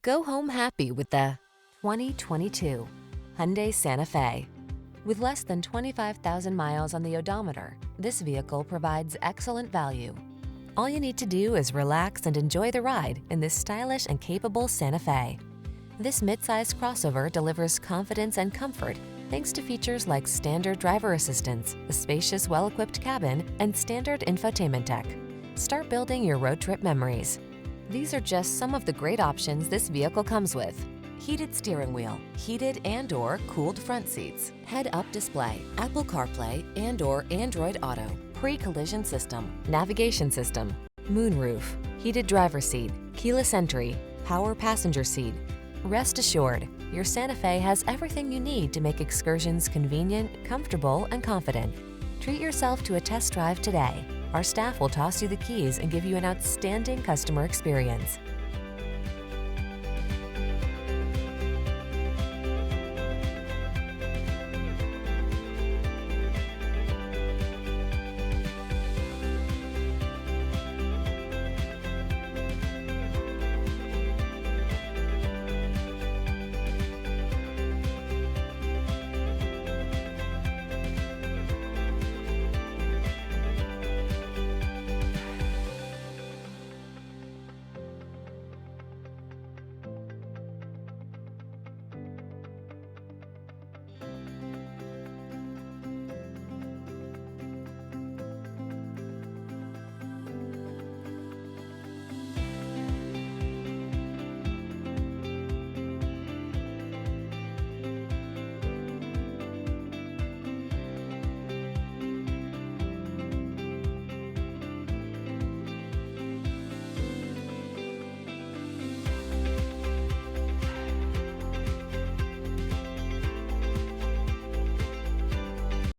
Go home happy with the 2022 Hyundai Santa Fe. With less than 25,000 miles on the odometer, this vehicle provides excellent value. All you need to do is relax and enjoy the ride in this stylish and capable Santa Fe. This midsize crossover delivers confidence and comfort thanks to features like standard driver assistance, a spacious, well-equipped cabin, and standard infotainment tech. Start building your road trip memories. These are just some of the great options this vehicle comes with: heated steering wheel, heated and/or cooled front seats, head-up display, Apple CarPlay and/or Android Auto, pre-collision system, navigation system, moonroof, heated driver seat, keyless entry, power passenger seat. Rest assured, your Santa Fe has everything you need to make excursions convenient, comfortable, and confident. Treat yourself to a test drive today. Our staff will toss you the keys and give you an outstanding customer experience.